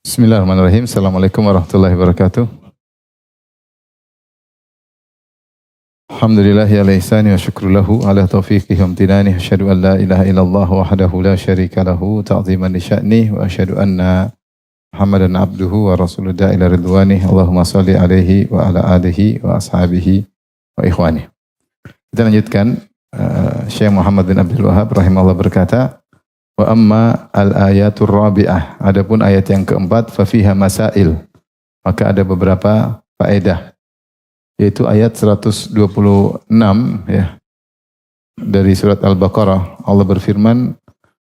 Bismillahirrahmanirrahim. Assalamualaikum warahmatullahi wabarakatuh. Alhamdulillah ya laisani wa syukru lahu ala taufiqihi wa amtinani. Asyhadu an la ilaha illallah wahdahu la syarika lahu ta'ziman li sya'ni wa asyhadu anna Muhammadan abduhu wa rasuluhu ila ridwani. Allahumma shalli alaihi wa ala alihi wa ashabihi wa ikhwani. Kita lanjutkan. Syekh Muhammad bin Abdul Wahhab rahimahullah berkata, wa amma al-ayatur rabi'ah, adapun ayat yang keempat, fa fiha masail, maka ada beberapa faedah, yaitu ayat 126 ya dari surat Al-Baqarah. Allah berfirman,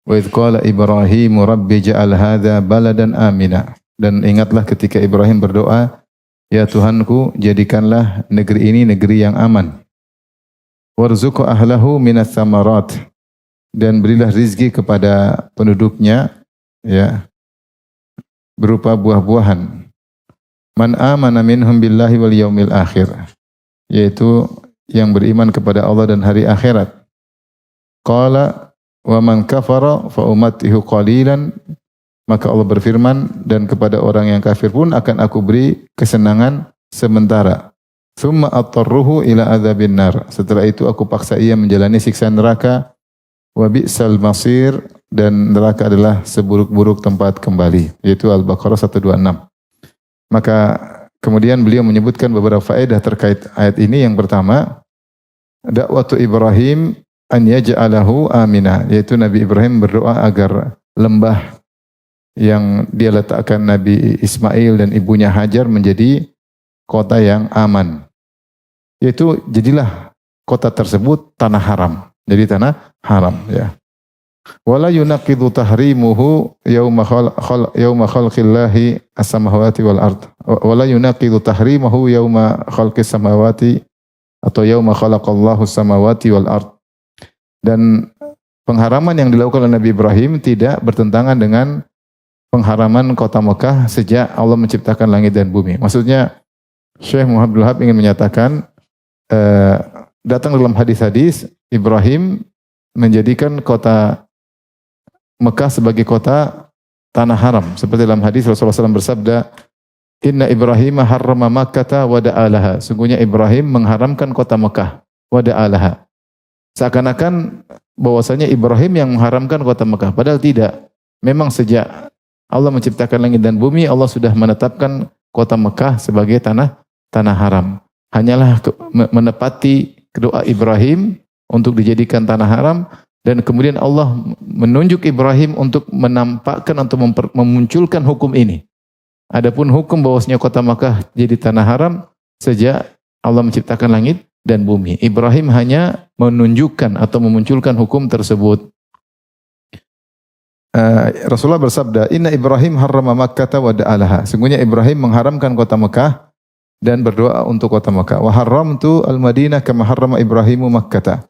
wa idh qala Ibrahimu rabbi ja'al hadza baladan amina, dan ingatlah ketika Ibrahim berdoa, ya Tuhanku, jadikanlah negeri ini negeri yang aman. Warzuq ahlahu minas samarat, dan berilah rizki kepada penduduknya ya berupa buah-buahan. Man amana minhum billahi wal yaumil akhir, yaitu yang beriman kepada Allah dan hari akhirat. Qala wa man kafara fa umattihu qalilan, maka Allah berfirman, dan kepada orang yang kafir pun akan aku beri kesenangan sementara. Tsumma attarruhu ila adzabin nar, setelah itu aku paksa ia menjalani siksa neraka. Wa bi'sal masir, dan neraka adalah seburuk-buruk tempat kembali, yaitu Al-Baqarah 126. Maka kemudian beliau menyebutkan beberapa faedah terkait ayat ini. Yang pertama, dakwatu Ibrahim an yaj'alahu amina, yaitu Nabi Ibrahim berdoa agar lembah yang dia letakkan Nabi Ismail dan ibunya Hajar menjadi kota yang aman, yaitu jadilah kota tersebut tanah haram. Jadi tanah haram ya. Wala yunaqidu tahrimuhu yauma khalqillahi as-samawati wal ard. Wala yunaqidu tahrimuhu yauma khalqis samawati, atau yauma khalaqallahu as-samawati wal ard. Dan pengharaman yang dilakukan oleh Nabi Ibrahim tidak bertentangan dengan pengharaman kota Mekah sejak Allah menciptakan langit dan bumi. Maksudnya Syekh Muhammad bin Wahab ingin menyatakan datang dalam hadis-hadis Ibrahim menjadikan kota Mekah sebagai kota tanah haram. Seperti dalam hadis Rasulullah SAW bersabda, Inna Ibrahim harrama Makkata wa da'alaha. Sungguhnya Ibrahim mengharamkan kota Mekah wa da'alaha. Seakan-akan bahwasanya Ibrahim yang mengharamkan kota Mekah. Padahal tidak. Memang sejak Allah menciptakan langit dan bumi, Allah sudah menetapkan kota Mekah sebagai tanah haram. Hanyalah menepati doa Ibrahim untuk dijadikan tanah haram, dan kemudian Allah menunjuk Ibrahim untuk menampakkan atau memunculkan hukum ini. Adapun hukum bahwasanya kota Makkah jadi tanah haram sejak Allah menciptakan langit dan bumi. Ibrahim hanya menunjukkan atau memunculkan hukum tersebut. Rasulullah bersabda, Inna Ibrahim harrama Makkata wa da'alaha. Sungguhnya Ibrahim mengharamkan kota Makkah dan berdoa untuk kota Makkah. Wa harramtu al-Madinah kama harrama Ibrahimu Makkata.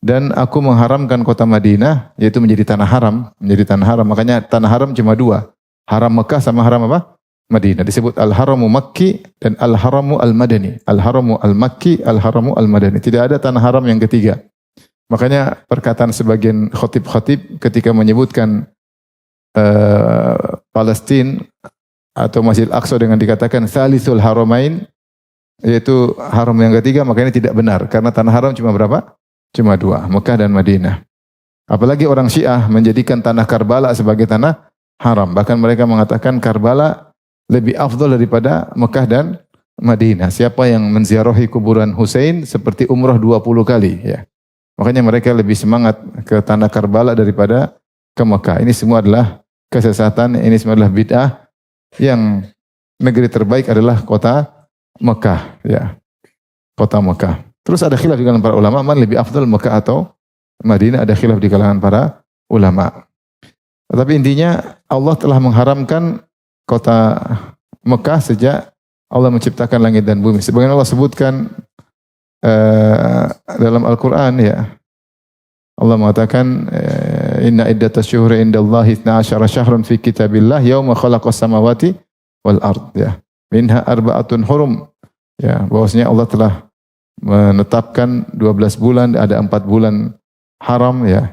Dan aku mengharamkan kota Madinah, yaitu menjadi tanah haram, Makanya tanah haram cuma dua. Haram Makkah sama haram apa? Madinah. Disebut al-haramu Makki dan al-haramu al-Madani. Al-haramu al-Makki, al-haramu al-Madani. Tidak ada tanah haram yang ketiga. Makanya perkataan sebagian khatib-khatib ketika menyebutkan Palestina atau Masjid Al-Aqsa dengan dikatakan Salisul Haramain, yaitu haram yang ketiga, maka ini tidak benar. Karena tanah haram cuma berapa? Cuma dua, Mekah dan Madinah. Apalagi orang Syiah menjadikan tanah Karbala sebagai tanah haram. Bahkan mereka mengatakan Karbala lebih afdal daripada Mekah dan Madinah. Siapa yang menziarahi kuburan Husain seperti umrah 20 kali. Ya. Makanya mereka lebih semangat ke tanah Karbala daripada ke Mekah. Ini semua adalah kesesatan, ini semua adalah bid'ah. Yang negeri terbaik adalah kota Mekah. Ya. Kota Mekah. Terus ada khilaf di kalangan para ulama, mana lebih afdal Mekah atau Madinah, ada khilaf di kalangan para ulama. Tetapi intinya Allah telah mengharamkan kota Mekah sejak Allah menciptakan langit dan bumi. Sebagaimana Allah sebutkan dalam Al-Quran ya. Allah mengatakan inna iddatas syuhri indallahi 12 syahrun fi kitabillah yauma khalaqas samawati wal ard ya. Minha arba'atun hurum. Ya, bahwasanya Allah telah menetapkan 12 bulan, ada 4 bulan haram ya.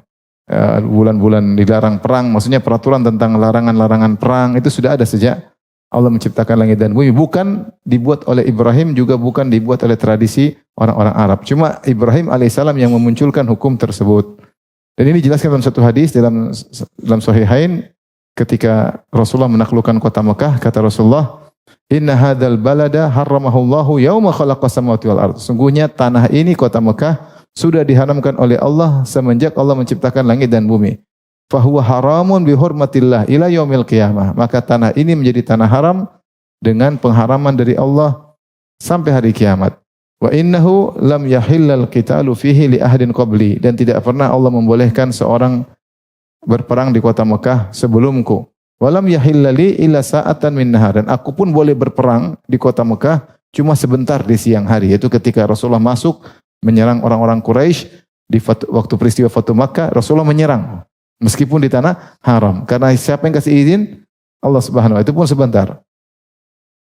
Bulan-bulan dilarang perang, maksudnya peraturan tentang larangan-larangan perang itu sudah ada sejak Allah menciptakan langit dan bumi. Bukan dibuat oleh Ibrahim, juga bukan dibuat oleh tradisi orang-orang Arab. Cuma Ibrahim alaihissalam yang memunculkan hukum tersebut. Dan ini dijelaskan dalam satu hadis dalam Sahihain ketika Rasulullah menaklukkan kota Mekah, kata Rasulullah, "Inna hadzal balada harramahullahu yauma khalaqas samawati wal ardh." Sungguhnya tanah ini, kota Mekah, sudah diharamkan oleh Allah semenjak Allah menciptakan langit dan bumi. Fahuwa haramun bihurmatillah ila yaumil qiyamah. Maka tanah ini menjadi tanah haram dengan pengharaman dari Allah sampai hari kiamat. Wa innahu lam yahillal qitalu fihi li ahadin qabli, dan tidak pernah Allah membolehkan seorang berperang di kota Mekah sebelumku. Walam yahillali illa sa'atan min nahar, dan aku pun boleh berperang di kota Mekah cuma sebentar di siang hari, yaitu ketika Rasulullah masuk menyerang orang-orang Quraisy di waktu peristiwa Fatu Makkah. Rasulullah menyerang meskipun di tanah haram, karena siapa yang kasih izin? Allah Subhanahu wa taala. Itu pun sebentar.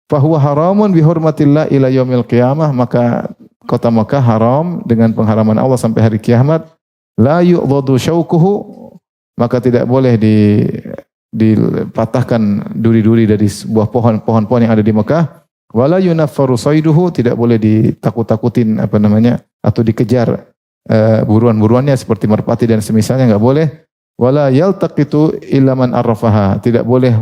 Fahuwa haramun bihurmatillah ila yaumil qiyamah, maka kota Mekah haram dengan pengharaman Allah sampai hari kiamat. La yu'dhadu syaukuhu, maka tidak boleh dipatahkan duri-duri dari sebuah pohon-pohon yang ada di Mekah. Wala yunaffaru saiduhu, tidak boleh ditakut-takutin atau dikejar buruan-buruannya seperti merpati dan semisalnya, enggak boleh. Wala yaltaqitu illa man arrafaha, tidak boleh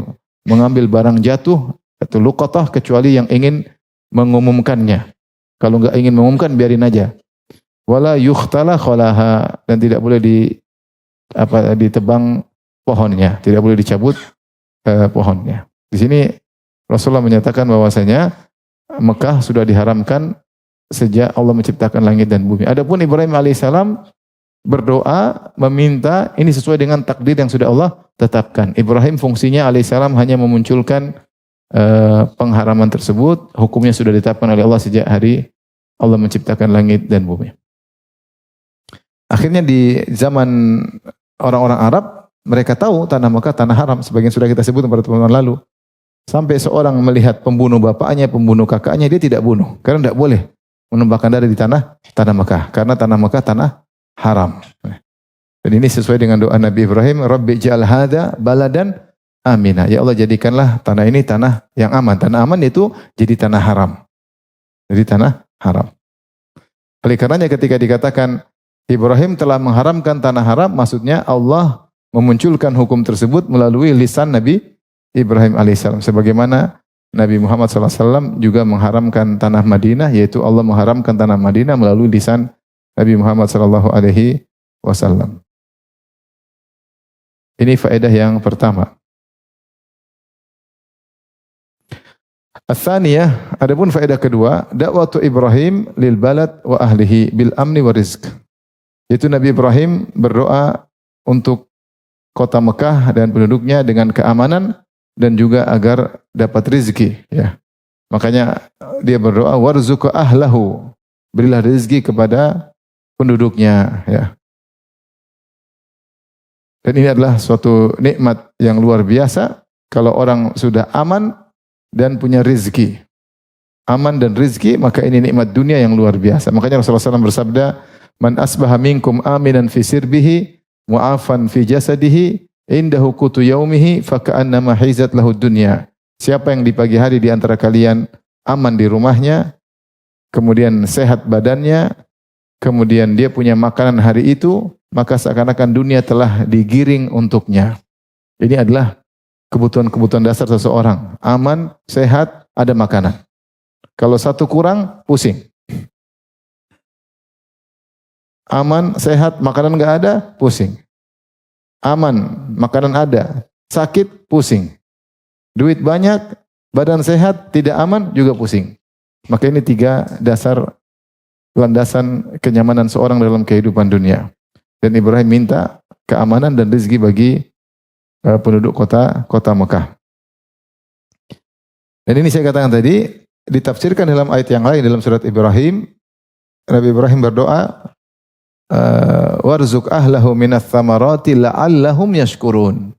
mengambil barang jatuh atau luqatah kecuali yang ingin mengumumkannya. Kalau enggak ingin mengumumkan, biarin aja. Wala yukhtala khalaha, dan tidak boleh ditebang pohonnya, tidak boleh dicabut pohonnya. Di sini Rasulullah menyatakan bahwasanya Mekah sudah diharamkan sejak Allah menciptakan langit dan bumi. Adapun Ibrahim alaihissalam berdoa meminta, ini sesuai dengan takdir yang sudah Allah tetapkan. Ibrahim fungsinya alaihissalam hanya memunculkan pengharaman tersebut. Hukumnya sudah ditetapkan oleh Allah sejak hari Allah menciptakan langit dan bumi. Akhirnya di zaman orang-orang Arab, mereka tahu tanah Mekah tanah haram. Sebagian sudah kita sebut pada pertemuan lalu. Sampai seorang melihat pembunuh bapaknya, pembunuh kakaknya, dia tidak bunuh. Karena tidak boleh menumpahkan darah di tanah Mekah. Karena tanah Mekah tanah haram. Dan ini sesuai dengan doa Nabi Ibrahim, Rabbi ja'al hadza baladan amina. Ya Allah, jadikanlah tanah ini tanah yang aman. Tanah aman itu jadi tanah haram. Jadi tanah haram. Oleh karenanya ketika dikatakan Ibrahim telah mengharamkan tanah haram, maksudnya Allah memunculkan hukum tersebut melalui lisan Nabi Ibrahim alaihissalam. Sebagaimana Nabi Muhammad SAW juga mengharamkan tanah Madinah, yaitu Allah mengharamkan tanah Madinah melalui lisan Nabi Muhammad SAW. Ini faedah yang pertama. Ats-tsaniyah, adapun faedah kedua, dakwatu Ibrahim lil balad wa ahlihi bil amni wa rizq. Yaitu Nabi Ibrahim berdoa untuk kota Mekah dan penduduknya dengan keamanan dan juga agar dapat rezeki, ya. Makanya dia berdoa warzuq ahlahu, berilah rezeki kepada penduduknya, ya. Dan ini adalah suatu nikmat yang luar biasa kalau orang sudah aman dan punya rezeki. Aman dan rezeki, maka ini nikmat dunia yang luar biasa. Makanya Rasulullah SAW bersabda, man asbaha minkum aminan fi sirbihi mu'afan fi jasadihi indahu qutu yaumihi faka'annama hizat lahu dunya. Siapa yang di pagi hari di antara kalian aman di rumahnya, kemudian sehat badannya, kemudian dia punya makanan hari itu, maka seakan-akan dunia telah digiring untuknya. Ini adalah kebutuhan-kebutuhan dasar seseorang. Aman, sehat, ada makanan. Kalau satu kurang, pusing. Aman, sehat, makanan enggak ada, pusing. Aman, makanan ada, sakit, pusing. Duit banyak, badan sehat, tidak aman, juga pusing. Maka ini 3 dasar landasan kenyamanan seorang dalam kehidupan dunia. Dan Ibrahim minta keamanan dan rezeki bagi penduduk kota Mekah. Dan ini saya katakan tadi, ditafsirkan dalam ayat yang lain dalam surat Ibrahim. Nabi Ibrahim berdoa, warzuq ahlahu minas thamarati la'allahum yashkurun.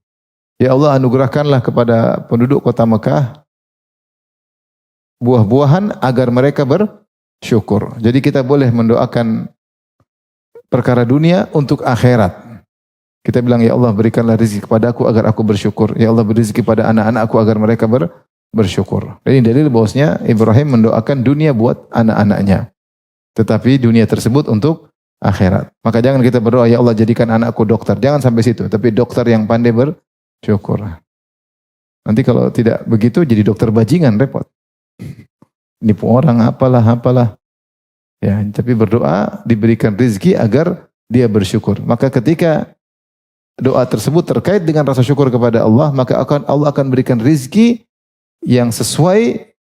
Ya Allah, anugerahkanlah kepada penduduk kota Mekah buah-buahan agar mereka bersyukur. Jadi kita boleh mendoakan perkara dunia untuk akhirat. Kita bilang, ya Allah, berikanlah rezeki kepadaku agar aku bersyukur. Ya Allah, beri rezeki pada anak-anakku agar mereka bersyukur. Ini dalil bahwasanya Ibrahim mendoakan dunia buat anak-anaknya. Tetapi dunia tersebut untuk akhirat. Maka jangan kita berdoa, ya Allah jadikan anakku dokter. Jangan sampai situ. Tapi dokter yang pandai bersyukur. Nanti kalau tidak begitu jadi dokter bajingan, repot. Nipu orang, apalah. Ya, tapi berdoa diberikan rezeki agar dia bersyukur. Maka ketika doa tersebut terkait dengan rasa syukur kepada Allah, maka Allah akan berikan rezeki yang sesuai,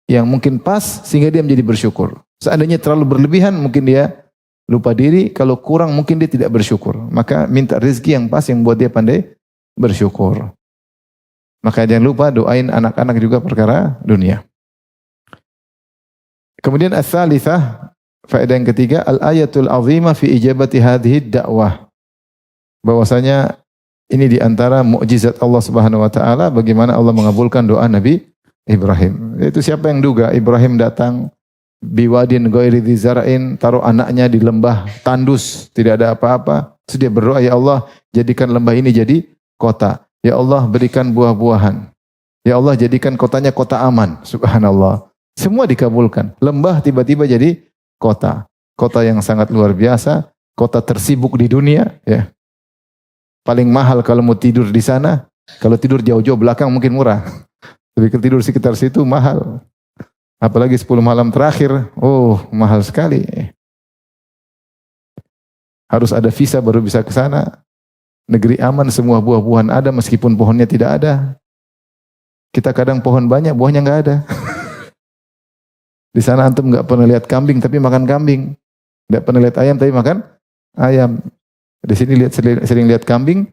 yang mungkin pas sehingga dia menjadi bersyukur. Seandainya terlalu berlebihan mungkin dia lupa diri, kalau kurang mungkin dia tidak bersyukur. Maka minta rezeki yang pas yang buat dia pandai bersyukur. Maka jangan lupa doain anak-anak juga perkara dunia. Kemudian as-salitsah, faedah yang ketiga, al-ayatul azimah fi ijabati hadhihi da'wah. Bahwasanya ini di antara mukjizat Allah Subhanahu wa taala bagaimana Allah mengabulkan doa Nabi Ibrahim. Itu siapa yang duga Ibrahim datang biwadin ghairi dzara'in, taruh anaknya di lembah tandus, tidak ada apa-apa. Terus dia berdoa, ya Allah, jadikan lembah ini jadi kota. Ya Allah, berikan buah-buahan. Ya Allah, jadikan kotanya kota aman. Subhanallah. Semua dikabulkan. Lembah tiba-tiba jadi kota. Kota yang sangat luar biasa, kota tersibuk di dunia, ya. Paling mahal kalau mau tidur di sana. Kalau tidur jauh-jauh belakang mungkin murah. Tapi kalau tidur sekitar situ mahal. Apalagi 10 malam terakhir, mahal sekali. Harus ada visa baru bisa ke sana. Negeri aman, semua buah-buahan ada meskipun pohonnya tidak ada. Kita kadang pohon banyak, buahnya enggak ada. Di sana antum enggak pernah lihat kambing tapi makan kambing. Enggak pernah lihat ayam tapi makan ayam. Di sini sering lihat kambing,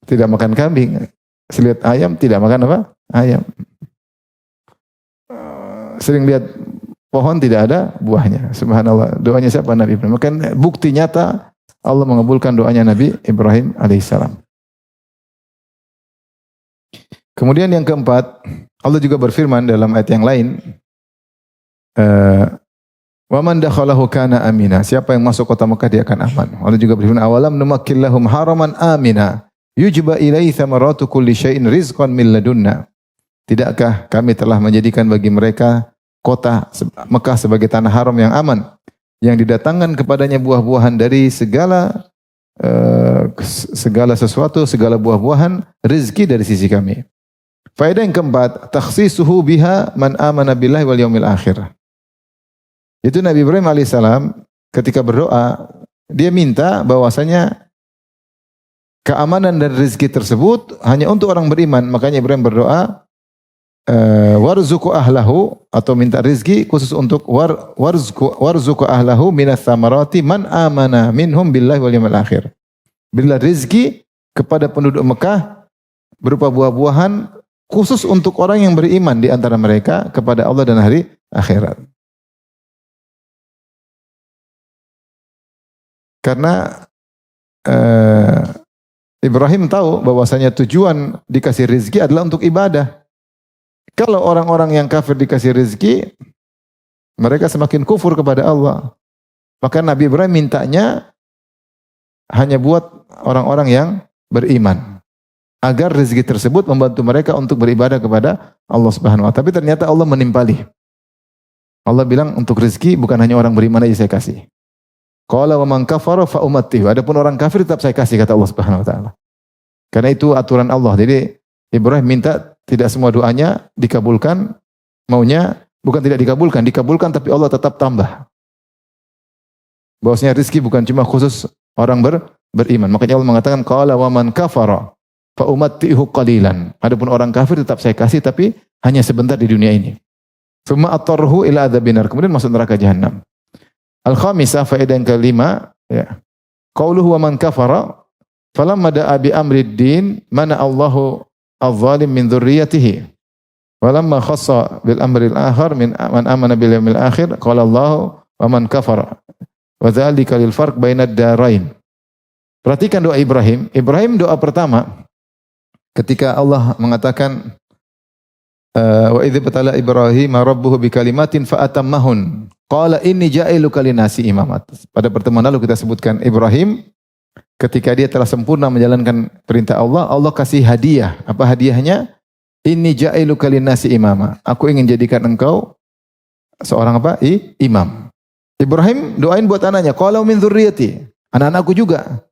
tidak makan kambing. Sering lihat ayam, tidak makan apa? Ayam. Sering lihat pohon, tidak ada buahnya. Subhanallah. Doanya siapa? Nabi Ibrahim. Maka bukti nyata Allah mengabulkan doanya Nabi Ibrahim alaihissalam. Kemudian yang keempat, Allah juga berfirman dalam ayat yang lain, wa man dakhalahu kana amina. Siapa yang masuk kota Mekah dia akan aman. Allah juga berfirman, awalam numakkil lahum haraman amina yujba ilaihi thamaratu kulli syai'in rizqan min ladunna. Tidakkah kami telah menjadikan bagi mereka kota Mekah sebagai tanah haram yang aman, yang didatangkan kepadanya buah-buahan dari segala sesuatu, segala buah-buahan, rezeki dari sisi kami. Faedah yang keempat, takhsisuhu biha man amana billahi wal yaumil akhir. Itu Nabi Ibrahim alaihissalam ketika berdoa, dia minta bahwasanya keamanan dan rezeki tersebut hanya untuk orang beriman. Makanya Ibrahim berdoa, warzuqu ahlahu, atau minta rezeki khusus untuk warzuqu ahlahu minas samarati man amana minhum billahi wal yaumil akhir. Berilah rezeki kepada penduduk Mekah berupa buah-buahan khusus untuk orang yang beriman di antara mereka kepada Allah dan hari akhirat. Karena Ibrahim tahu bahwasanya tujuan dikasih rezeki adalah untuk ibadah. Kalau orang-orang yang kafir dikasih rezeki, mereka semakin kufur kepada Allah. Maka Nabi Ibrahim mintanya hanya buat orang-orang yang beriman, agar rezeki tersebut membantu mereka untuk beribadah kepada Allah Subhanahu wa taala. Tapi ternyata Allah menimpali. Allah bilang untuk rezeki bukan hanya orang beriman aja saya kasih. Qala wa man kafara fa umattihu. Adapun orang kafir tetap saya kasih, kata Allah Subhanahu wa taala. Karena itu aturan Allah. Jadi Ibrahim minta tidak semua doanya dikabulkan, maunya bukan tidak dikabulkan tapi Allah tetap tambah. Bahwasanya rezeki bukan cuma khusus orang beriman. Makanya Allah mengatakan qala wa man kafara fa umattihu qalilan. Adapun orang kafir tetap saya kasih tapi hanya sebentar di dunia ini. Tsumma atarhu ila adzabinar. Kemudian masuk neraka jahanam. Al-khamisah, faedah yang kelima, ya. Qauluhu wa man kafara falamma da'a bi amri din mana Allahu adh-dhalim min dzurriyyatihi. Walamma khassa bil amri al-akhar min man amana bil yaumil akhir qala Allahu wa man kafara. Wa dzalika lil farq bainad darain. Perhatikan doa Ibrahim. Ibrahim doa pertama ketika Allah mengatakan wa idz batala Ibrahim rabbuhu bi kalimatin fa atammahun. Qala inni ja'iluka linasi imamat. Pada pertemuan lalu kita sebutkan Ibrahim ketika dia telah sempurna menjalankan perintah Allah, Allah kasih hadiah. Apa hadiahnya? Inni ja'iluka linnasi imama. Aku ingin jadikan engkau seorang apa? Imam. Ibrahim doain buat anaknya, qala min dzurriyyati. Anak-anakku juga.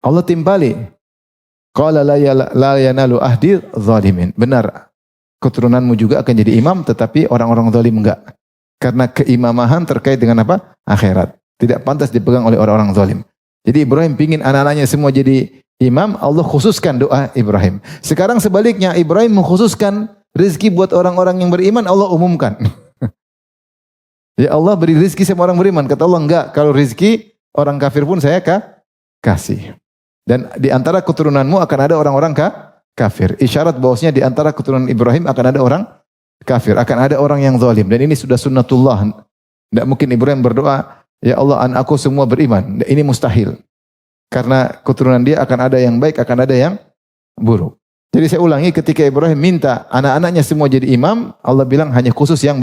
Allah timpali. Qala la yanalu ahdi zalimin. Benar. Keturunanmu juga akan jadi imam, tetapi orang-orang zalim enggak. Karena keimamahan terkait dengan apa? Akhirat. Tidak pantas dipegang oleh orang-orang zalim. Jadi Ibrahim pingin anak-anaknya semua jadi imam, Allah khususkan doa Ibrahim. Sekarang sebaliknya, Ibrahim mengkhususkan rezeki buat orang-orang yang beriman, Allah umumkan. Ya Allah beri rezeki sama orang beriman. Kata Allah, enggak, kalau rezeki orang kafir pun saya kasih. Dan di antara keturunanmu akan ada orang-orang kafir. Isyarat bahwasanya di antara keturunan Ibrahim akan ada orang kafir, akan ada orang yang zalim. Dan ini sudah sunnatullah. Tidak mungkin Ibrahim berdoa, ya Allah anakku semua beriman. Ini mustahil. Karena keturunan dia akan ada yang baik, akan ada yang buruk. Jadi saya ulangi, ketika Ibrahim minta anak-anaknya semua jadi imam, Allah bilang hanya khusus yang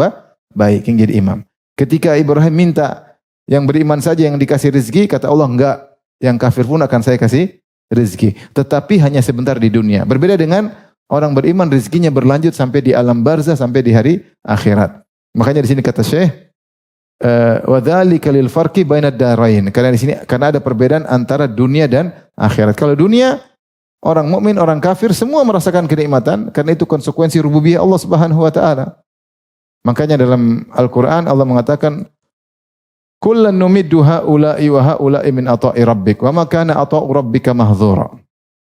baik yang jadi imam. Ketika Ibrahim minta yang beriman saja yang dikasih rezeki, kata Allah enggak, yang kafir pun akan saya kasih rezeki. Tetapi hanya sebentar di dunia. Berbeda dengan orang beriman, rezekinya berlanjut sampai di alam barzah, sampai di hari akhirat. Makanya di sini kata Syekh, wa dzalika lil farqi bainad darain. Karena di sini karena ada perbedaan antara dunia dan akhirat. Kalau dunia, orang mukmin, orang kafir semua merasakan kenikmatan karena itu konsekuensi rububiyah Allah Subhanahu wa taala. Makanya dalam Al-Qur'an Allah mengatakan kullan numiddu haula'i wa haula'i min ata'i rabbik wa ma kana ata'u rabbika mahdzura.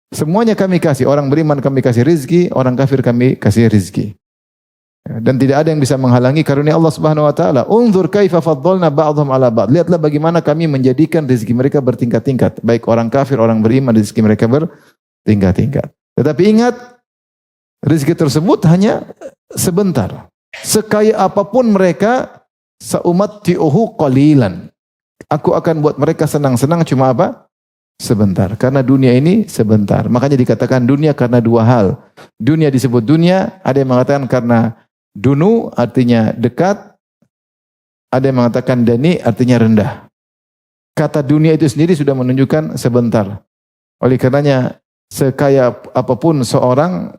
Semuanya kami kasih, orang beriman kami kasih rizki, orang kafir kami kasih rizki. Dan tidak ada yang bisa menghalangi karunia Allah Subhanahu wa taala. Unzur kaifa faddalna ba'dhum 'ala ba'd. Lihatlah bagaimana kami menjadikan rezeki mereka bertingkat-tingkat. Baik orang kafir, orang beriman, rezeki mereka bertingkat-tingkat. Tetapi ingat, rezeki tersebut hanya sebentar. Sekaya apapun mereka, sa'umatti'uhu qalilan. Aku akan buat mereka senang-senang cuma apa? Sebentar. Karena dunia ini sebentar. Makanya dikatakan dunia karena dua hal. Dunia disebut dunia, ada yang mengatakan karena dunu artinya dekat, ada yang mengatakan dani artinya rendah. Kata dunia itu sendiri sudah menunjukkan sebentar. Oleh karenanya sekaya apapun seorang,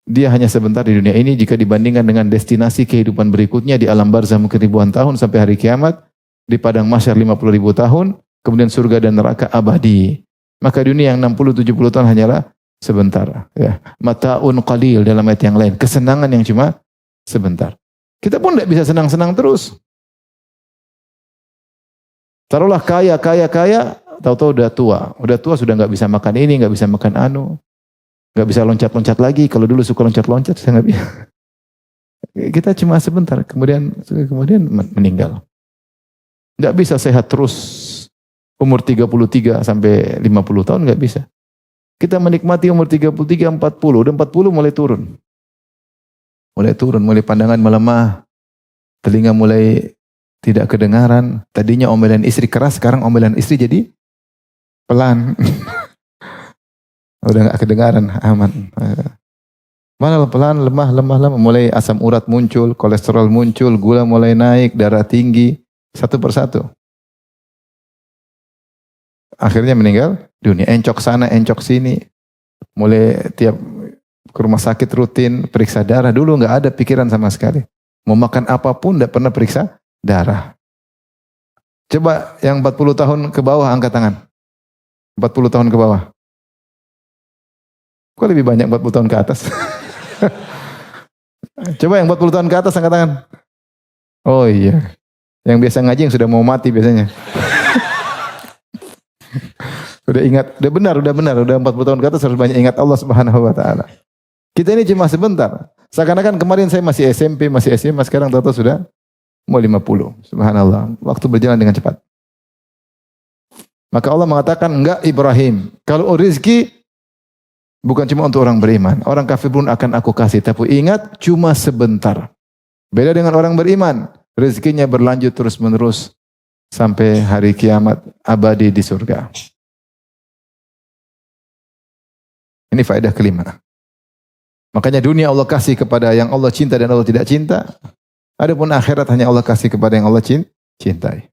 dia hanya sebentar di dunia ini jika dibandingkan dengan destinasi kehidupan berikutnya di alam barzah mungkin ribuan tahun sampai hari kiamat, di padang mahsyar 50.000 tahun, kemudian surga dan neraka abadi. Maka dunia yang 60-70 tahun hanyalah sebentar. Ya. Mata'un qalil dalam ayat yang lain. Kesenangan yang cuma sebentar. Kita pun tidak bisa senang-senang terus. Taruhlah kaya, tahu-tahu udah tua. Udah tua sudah nggak bisa makan ini, nggak bisa makan anu. Nggak bisa loncat-loncat lagi. Kalau dulu suka loncat-loncat, saya nggak bisa. Kita cuma sebentar, kemudian meninggal. Nggak bisa sehat terus. Umur 33 sampai 50 tahun nggak bisa. Kita menikmati umur 33, 40. Udah 40 mulai turun. Mulai pandangan melemah. Telinga mulai tidak kedengaran. Tadinya omelan istri keras, sekarang omelan istri jadi pelan. Udah nggak kedengaran, aman. Malah pelan, lemah, mulai asam urat muncul, kolesterol muncul, gula mulai naik, darah tinggi, satu persatu. Akhirnya meninggal dunia. Encok sana, encok sini. Mulai tiap ke rumah sakit rutin, periksa darah. Dulu nggak ada pikiran sama sekali. Mau makan apapun nggak pernah periksa darah. Coba yang 40 tahun ke bawah angkat tangan. 40 tahun ke bawah. Kok lebih banyak 40 tahun ke atas? Coba yang 40 tahun ke atas angkat tangan. Oh iya. Yang biasa ngaji yang sudah mau mati biasanya. Udah ingat, udah benar, udah 40 tahun ke atas harus banyak ingat Allah Subhanahu wa taala. Kita ini cuma sebentar. Seakan-akan kemarin saya masih SMP, masih SMA, sekarang tahu-tahu sudah mau 50. Subhanallah. Waktu berjalan dengan cepat. Maka Allah mengatakan, enggak Ibrahim. Kalau rezeki bukan cuma untuk orang beriman. Orang kafir pun akan aku kasih. Tapi ingat, cuma sebentar. Beda dengan orang beriman. Rezekinya berlanjut terus-menerus. Sampai hari kiamat abadi di surga. Ini faedah kelima. Makanya dunia Allah kasih kepada yang Allah cinta dan Allah tidak cinta. Adapun akhirat hanya Allah kasih kepada yang Allah cintai.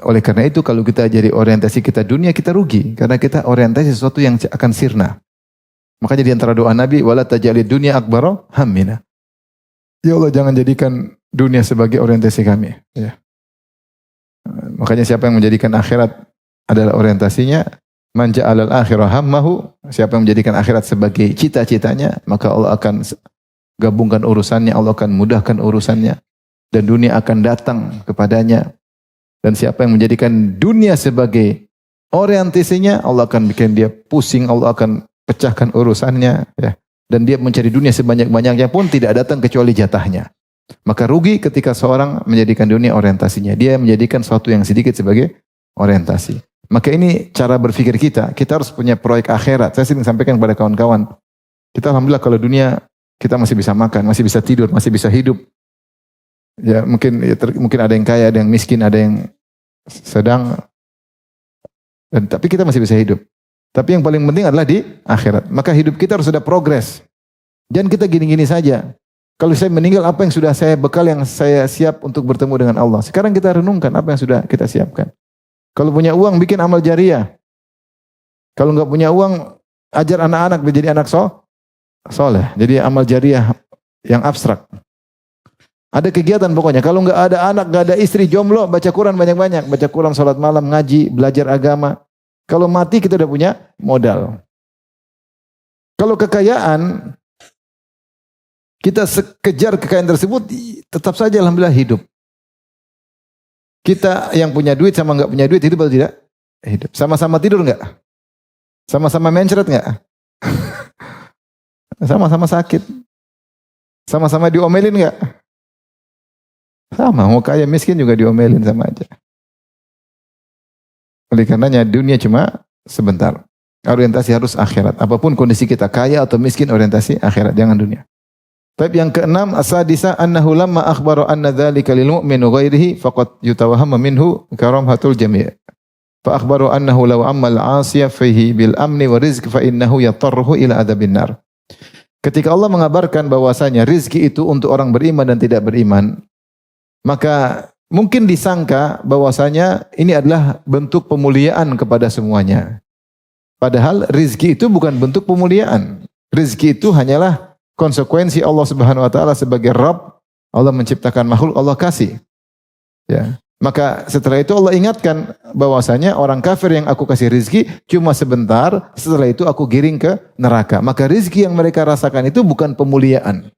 Oleh karena itu kalau kita jadi orientasi kita dunia, kita rugi. Karena kita orientasi sesuatu yang akan sirna. Makanya di antara doa Nabi, wala taj'alid dunya akbara hammina. Ya Allah, jangan jadikan dunia sebagai orientasi kami. Ya. Makanya siapa yang menjadikan akhirat adalah orientasinya, man ja'alal akhirah hammahu, siapa yang menjadikan akhirat sebagai cita-citanya, maka Allah akan gabungkan urusannya, Allah akan mudahkan urusannya, dan dunia akan datang kepadanya. Dan siapa yang menjadikan dunia sebagai orientasinya, Allah akan bikin dia pusing, Allah akan pecahkan urusannya, ya. Dan dia mencari dunia sebanyak-banyaknya pun tidak datang kecuali jatahnya. Maka rugi ketika seorang menjadikan dunia orientasinya. Dia menjadikan sesuatu yang sedikit sebagai orientasi. Maka ini cara berpikir kita. Kita harus punya proyek akhirat. Saya sering sampaikan kepada kawan-kawan. Kita alhamdulillah kalau dunia kita masih bisa makan, masih bisa tidur, masih bisa hidup. Ya mungkin ada yang kaya, ada yang miskin, ada yang sedang. Tapi kita masih bisa hidup. Tapi yang paling penting adalah di akhirat. Maka hidup kita harus ada progres. Jangan kita gini-gini saja. Kalau saya meninggal, apa yang sudah saya bekal yang saya siap untuk bertemu dengan Allah. Sekarang kita renungkan apa yang sudah kita siapkan. Kalau punya uang, bikin amal jariah. Kalau nggak punya uang, ajar anak-anak menjadi anak soleh. Jadi amal jariah yang abstrak. Ada kegiatan pokoknya. Kalau nggak ada anak, nggak ada istri, jomblo, baca Quran banyak-banyak. Baca Quran, sholat malam, ngaji, belajar agama. Kalau mati kita udah punya modal. Kalau kekayaan, kita kejar kekayaan tersebut, tetap saja alhamdulillah hidup. Kita yang punya duit sama nggak punya duit, hidup atau tidak? Hidup. Sama-sama tidur nggak? Sama-sama mencret nggak? Sama-sama sakit. Sama-sama diomelin nggak? Sama, mau kaya miskin juga diomelin sama aja. Oleh karenanya dunia cuma sebentar. Orientasi harus akhirat. Apapun kondisi kita, kaya atau miskin, orientasi akhirat, jangan dunia. Tapi yang keenam, as-sadisa annahu lamma akhbara anna dzalika lil mu'min ghairihi faqad yutawahhamu minhu karamhatul jami'. Fa akhbaru annahu law ammal 'asiya fihi bil amni wa rizq fa innahu yatarruhu ila adzabin nar. Ketika Allah mengabarkan bahwasanya rizki itu untuk orang beriman dan tidak beriman, maka mungkin disangka bahwasanya ini adalah bentuk pemuliaan kepada semuanya. Padahal rizki itu bukan bentuk pemuliaan. Rizki itu hanyalah konsekuensi Allah Subhanahu wa taala sebagai Rabb. Allah menciptakan makhluk, Allah kasih. Ya. Maka setelah itu Allah ingatkan bahwasanya orang kafir yang aku kasih rizki cuma sebentar, setelah itu aku giring ke neraka. Maka rizki yang mereka rasakan itu bukan pemuliaan.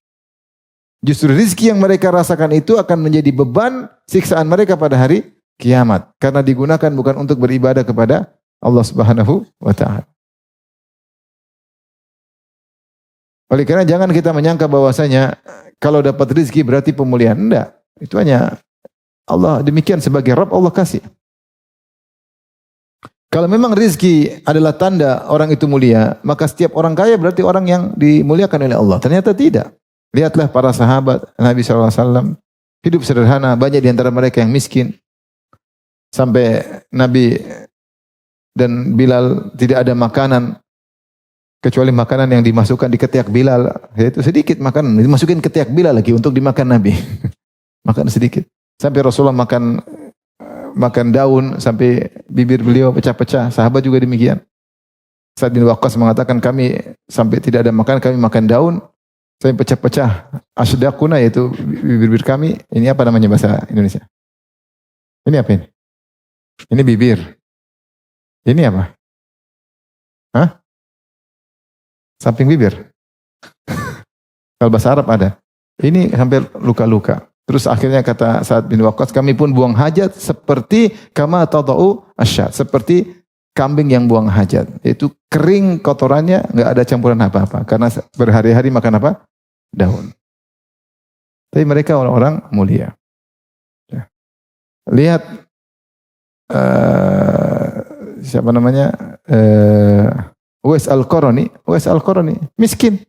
Justru rizki yang mereka rasakan itu akan menjadi beban siksaan mereka pada hari kiamat. Karena digunakan bukan untuk beribadah kepada Allah Subhanahu wa ta'ala. Oleh karena jangan kita menyangka bahwasanya kalau dapat rizki berarti pemuliaan. Enggak. Itu hanya Allah demikian sebagai Rabb, Allah kasih. Kalau memang rizki adalah tanda orang itu mulia, maka setiap orang kaya berarti orang yang dimuliakan oleh Allah. Ternyata tidak. Lihatlah para sahabat Nabi SAW, hidup sederhana, banyak di antara mereka yang miskin. Sampai Nabi dan Bilal tidak ada makanan, kecuali makanan yang dimasukkan di ketiak Bilal, yaitu sedikit makanan, dimasukin ketiak Bilal lagi untuk dimakan Nabi. Makan sedikit. Sampai Rasulullah makan daun, sampai bibir beliau pecah-pecah, sahabat juga demikian. Sa'ad bin Waqqas mengatakan kami sampai tidak ada makan, kami makan daun, sampai pecah-pecah. Ashdaquna, yaitu bibir kami. Ini apa namanya bahasa Indonesia? Ini apa ini? Ini bibir. Ini apa? Hah? Samping bibir. Kalau bahasa Arab ada. Ini hampir luka-luka. Terus akhirnya kata Sa'ad bin Waqqas, kami pun buang hajat seperti kama tadau asyad, seperti kambing yang buang hajat. Itu kering kotorannya, enggak ada campuran apa-apa. Karena berhari-hari makan apa? Daun. Tapi mereka orang-orang mulia. Ya. Lihat siapa namanya? Uwais Al-Qarani. Uwais Al-Qarani miskin.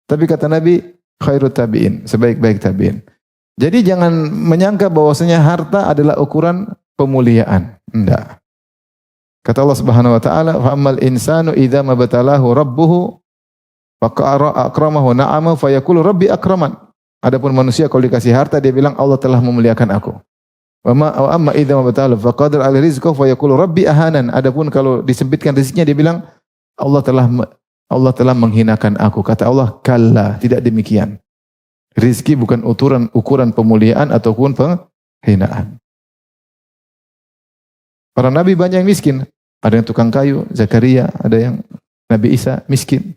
Tapi kata Nabi, khairut tabi'in, sebaik-baik tabi'in. Jadi jangan menyangka bahwasanya harta adalah ukuran pemuliaan. Enggak. Kata Allah Subhanahu wa taala, "Fa ammal insanu idza mabtalahu rabbuhu akramahu na'ama fa yaqulu rabbi akraman." Adapun manusia kalau dikasih harta dia bilang Allah telah memuliakan aku. Wa amma idza mabtalahu fa qadara al rizqahu fa yaqulu rabbi ahanan. Adapun kalau disempitkan rezekinya dia bilang Allah telah Allah telah menghinakan aku. Kata Allah, kalla, tidak demikian. Rizki bukan ukuran pemuliaan ataupun penghinaan. Para nabi banyak yang miskin. Ada yang tukang kayu, Zakaria, ada yang Nabi Isa miskin.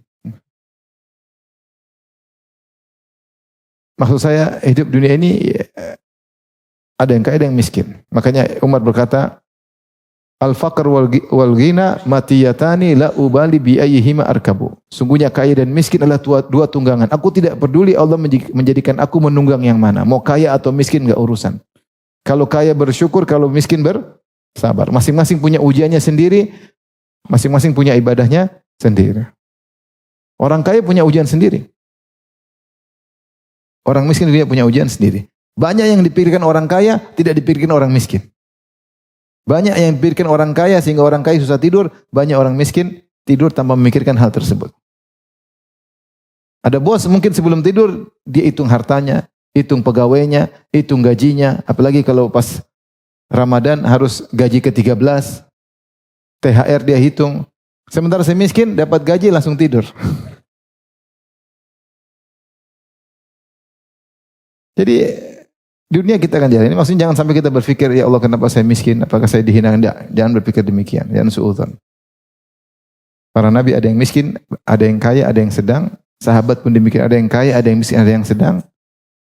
Maksud saya, hidup dunia ini ada yang kaya, ada yang miskin. Makanya Umar berkata, al-faqr wal ghina matiyatani la ubali bi ayyihima arkabu. Sungguhnya kaya dan miskin adalah dua tunggangan. Aku tidak peduli Allah menjadikan aku menunggang yang mana. Mau kaya atau miskin enggak urusan. Kalau kaya bersyukur, kalau miskin bersabar. Masing-masing punya ujiannya sendiri, masing-masing punya ibadahnya sendiri. Orang kaya punya ujian sendiri. Orang miskin dia punya ujian sendiri. Banyak yang dipikirkan orang kaya, tidak dipikirkan orang miskin. Banyak yang dipikirkan orang kaya sehingga orang kaya susah tidur, banyak orang miskin tidur tanpa memikirkan hal tersebut. Ada bos mungkin sebelum tidur dia hitung hartanya, hitung pegawainya, hitung gajinya, apalagi kalau pas Ramadan harus gaji ke-13, THR dia hitung. Sementara saya miskin dapat gaji langsung tidur. Jadi dunia kita akan jalan. Maksudnya jangan sampai kita berpikir, ya Allah kenapa saya miskin? Apakah saya dihina? Tidak. Jangan berpikir demikian. Jangan suudzon. Para nabi ada yang miskin, ada yang kaya, ada yang sedang. Sahabat pun demikian. Ada yang kaya, ada yang miskin, ada yang sedang.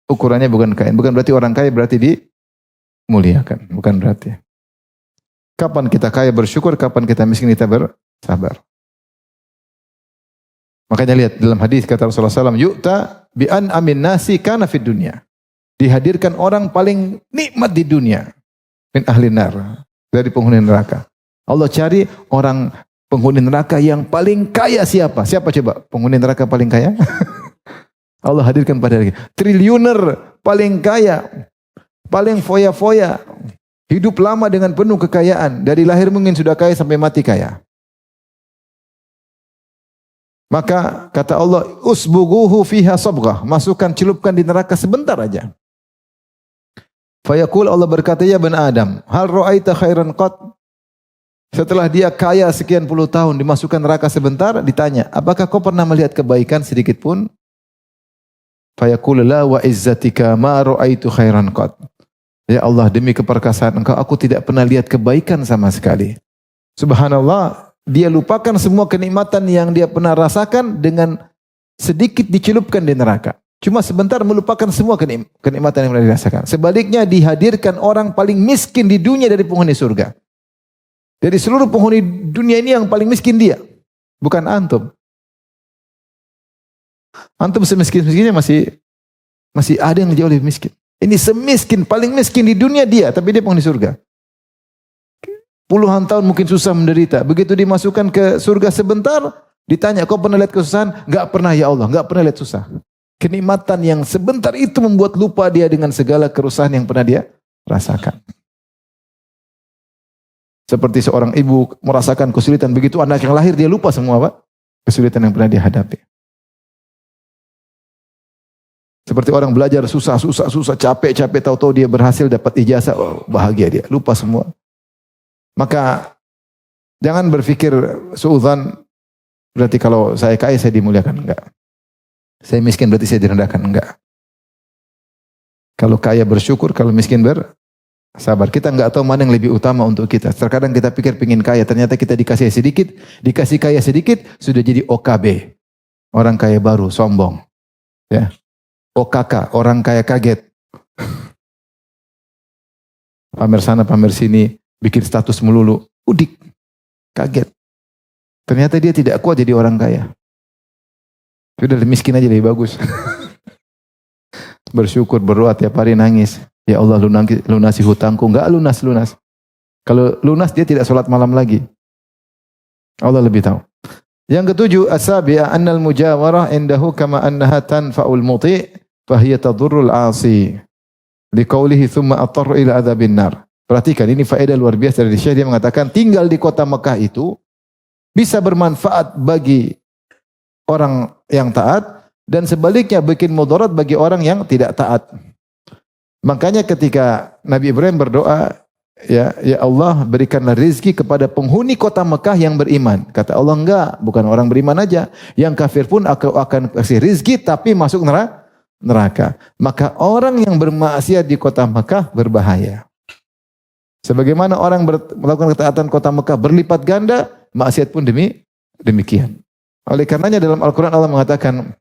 Ukurannya bukan kaya. Bukan berarti orang kaya berarti dimuliakan. Bukan berarti. Kapan kita kaya bersyukur, kapan kita miskin kita bersabar. Makanya lihat dalam hadis kata Rasulullah SAW, yu'ta bi'an amin nasi kana fid dunya. Dihadirkan orang paling nikmat di dunia. Min ahli nar. Dari penghuni neraka. Allah cari orang penghuni neraka yang paling kaya siapa? Siapa coba penghuni neraka paling kaya? Allah hadirkan pada hari. Triliuner paling kaya. Paling foya-foya. Hidup lama dengan penuh kekayaan. Dari lahir mungkin sudah kaya sampai mati kaya. Maka kata Allah, usbughuhu fiha sabghah. Masukkan, celupkan di neraka sebentar aja. Fayaqul, Allah berkata, ya bani Adam, hal ra'aita khairan qat? Setelah dia kaya sekian puluh tahun dimasukkan neraka sebentar, ditanya, apakah kau pernah melihat kebaikan sedikit pun? Fayaqul la wa izzatika ma ra'aitu khairan qat. Ya Allah, demi keperkasaan Engkau aku tidak pernah lihat kebaikan sama sekali. Subhanallah, dia lupakan semua kenikmatan yang dia pernah rasakan dengan sedikit dicelupkan di neraka. Cuma sebentar melupakan semua kenikmatan yang pernah dirasakan. Sebaliknya dihadirkan orang paling miskin di dunia dari penghuni surga. Dari seluruh penghuni dunia ini yang paling miskin dia. Bukan antum. Antum semiskin-miskinnya masih ada yang jauh lebih miskin. Ini semiskin, paling miskin di dunia dia, tapi dia penghuni surga. Puluhan tahun mungkin susah menderita. Begitu dimasukkan ke surga sebentar, ditanya, kau pernah lihat kesusahan? Enggak pernah ya Allah, enggak pernah lihat susah. Kenikmatan yang sebentar itu membuat lupa dia dengan segala kerusahan yang pernah dia rasakan. Seperti seorang ibu merasakan kesulitan, begitu anak yang lahir dia lupa semua Pak, kesulitan yang pernah dia hadapi. Seperti orang belajar susah, capek, tahu-tahu dia berhasil dapat ijazah, oh, bahagia dia, lupa semua. Maka jangan berpikir suudzon berarti kalau saya kaya saya dimuliakan, enggak. Saya miskin berarti saya direndahkan, enggak. Kalau kaya bersyukur, kalau miskin bersabar. Kita enggak tahu mana yang lebih utama untuk kita. Terkadang kita pikir pingin kaya, ternyata kita dikasih kaya sedikit, sudah jadi OKB. Orang kaya baru, sombong. Ya. OKK, orang kaya kaget. Pamer sana, pamer sini, bikin status melulu. Udik, kaget. Ternyata dia tidak kuat jadi orang kaya. Sudah miskin aja lebih bagus. Bersyukur, berdoa tiap hari nangis. Ya Allah lunasi hutangku. Enggak lunas. Kalau lunas dia tidak sholat malam lagi. Allah lebih tahu. Yang ketujuh, as-sabi'ah annal mujawarah indahu kama annaha tanfa'ul muti' fahiya tadurrul 'asi. Liqaulihi thumma atarru ila adzabin nar. Perhatikan ini faedah luar biasa dari Syekh, dia mengatakan tinggal di kota Mekah itu bisa bermanfaat bagi orang yang taat dan sebaliknya bikin mudarat bagi orang yang tidak taat. Makanya ketika Nabi Ibrahim berdoa, ya Allah berikanlah rezeki kepada penghuni kota Mekah yang beriman. Kata Allah, enggak, bukan orang beriman aja. Yang kafir pun akan kasih rezeki tapi masuk neraka. Maka orang yang bermaksiat di kota Mekah berbahaya. Sebagaimana orang melakukan ketaatan kota Mekah berlipat ganda, maksiat pun demikian. Oleh karenanya dalam Al-Quran Allah mengatakan,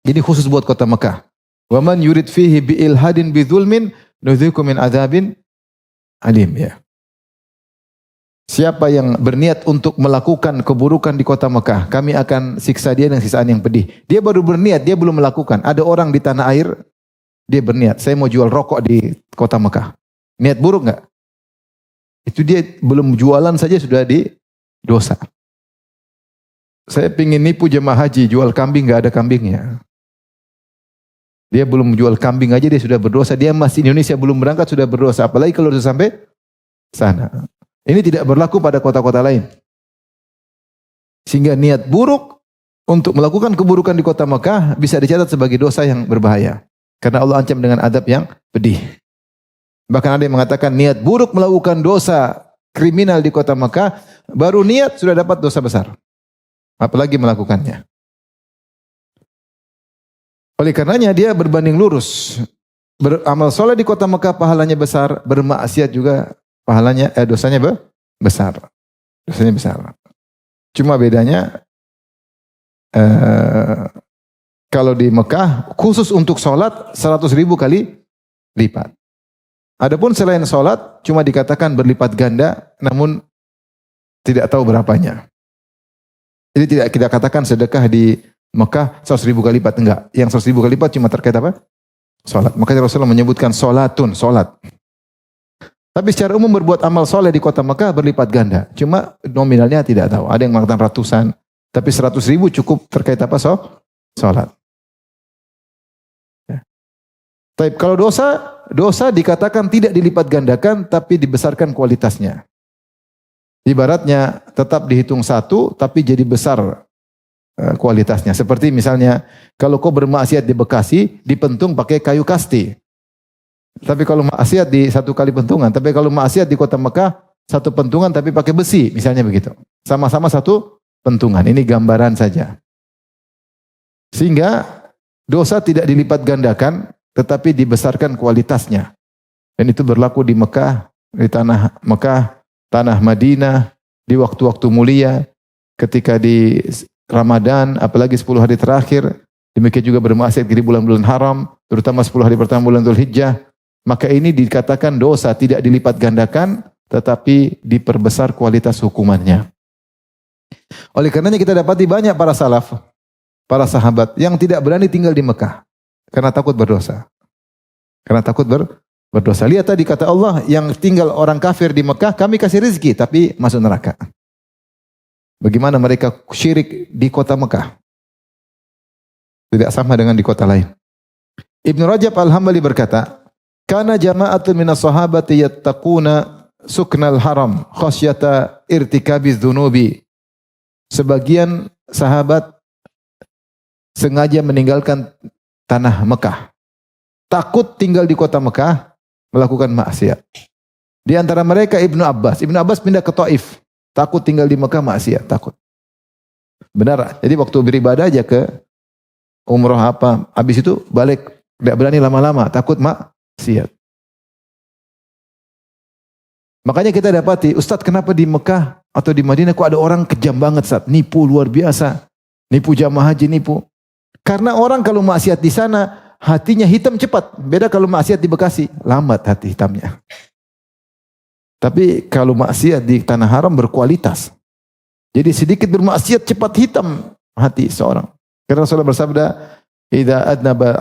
ini khusus buat kota Mekah. Wa man yurid fihi bi ilhadin bi dzulmin nudziqu min adzabin alim, ya. Siapa yang berniat untuk melakukan keburukan di kota Mekah, kami akan siksa dia dengan siksaan yang pedih. Dia baru berniat, dia belum melakukan. Ada orang di tanah air, dia berniat, saya mau jual rokok di kota Mekah. Niat buruk enggak? Itu dia belum jualan saja sudah di dosa. Saya pingin nipu jemaah haji, jual kambing enggak ada kambingnya. Dia belum jual kambing aja dia sudah berdosa. Dia masih Indonesia belum berangkat sudah berdosa. Apalagi kalau sudah sampai sana. Ini tidak berlaku pada kota-kota lain. Sehingga niat buruk untuk melakukan keburukan di kota Mekah bisa dicatat sebagai dosa yang berbahaya. Karena Allah ancam dengan adab yang pedih. Bahkan ada yang mengatakan niat buruk melakukan dosa kriminal di kota Mekah, baru niat sudah dapat dosa besar. Apalagi melakukannya. Oleh karenanya dia berbanding lurus. Beramal soleh di kota Mekah pahalanya besar, bermaksiat juga pahalanya dosanya besar. Dosanya besar. Cuma bedanya kalau di Mekah khusus untuk sholat 100.000 kali lipat. Adapun selain sholat cuma dikatakan berlipat ganda, namun tidak tahu berapanya. Jadi tidak kita katakan sedekah di Mekah 100.000 kali lipat, enggak. Yang 100.000 kali lipat cuma terkait apa? Salat. Makanya Rasulullah menyebutkan salatun, salat. Tapi secara umum berbuat amal soleh di kota Mekah berlipat ganda. Cuma nominalnya tidak tahu. Ada yang mengatakan ratusan. Tapi 100.000 cukup terkait apa? Salat. Ya. Tapi kalau dosa dikatakan tidak dilipat gandakan, tapi dibesarkan kualitasnya. Ibaratnya tetap dihitung satu, tapi jadi besar kualitasnya. Seperti misalnya kalau kau bermaksiat di Bekasi, dipentung pakai kayu kasti. Tapi kalau maksiat di satu kali pentungan, tapi kalau maksiat di kota Mekah satu pentungan tapi pakai besi, misalnya begitu. Sama-sama satu pentungan. Ini gambaran saja. Sehingga dosa tidak dilipat gandakan, tetapi dibesarkan kualitasnya. Dan itu berlaku di Mekah, di tanah Mekah, tanah Madinah, di waktu-waktu mulia, ketika di Ramadan, apalagi 10 hari terakhir, demikian juga bermaksiat di bulan-bulan haram, terutama 10 hari pertama bulan Dzulhijjah, maka ini dikatakan dosa tidak dilipat gandakan, tetapi diperbesar kualitas hukumannya. Oleh karenanya kita dapati banyak para salaf, para sahabat yang tidak berani tinggal di Mekah, karena takut berdosa. Karena takut berdosa. Lihat tadi kata Allah, yang tinggal orang kafir di Mekah, kami kasih rezeki, tapi masuk neraka. Bagaimana mereka syirik di kota Mekah? Tidak sama dengan di kota lain. Ibnu Rajab Al-Hambali berkata, "Kana jama'atun minas sahabati yattaquna suknal haram khasyata irtikabiz dzunubi." Sebagian sahabat sengaja meninggalkan tanah Mekah. Takut tinggal di kota Mekah melakukan maksiat. Di antara mereka Ibnu Abbas. Ibnu Abbas pindah ke Taif. Takut tinggal di Mekah maksiat, takut. Benar. Jadi waktu beribadah aja ke umroh apa, habis itu balik, tidak berani lama-lama, takut maksiat. Makanya kita dapati, Ustadz kenapa di Mekah atau di Madinah kok ada orang kejam banget, Ustadz, nipu luar biasa, nipu jamaah haji, nipu. Karena orang kalau maksiat di sana hatinya hitam cepat. Beda kalau maksiat di Bekasi, lambat hati hitamnya. Tapi kalau maksiat di tanah haram berkualitas. Jadi sedikit bermaksiat cepat hitam hati seorang. Karena Rasulullah bersabda, "Idza adnaba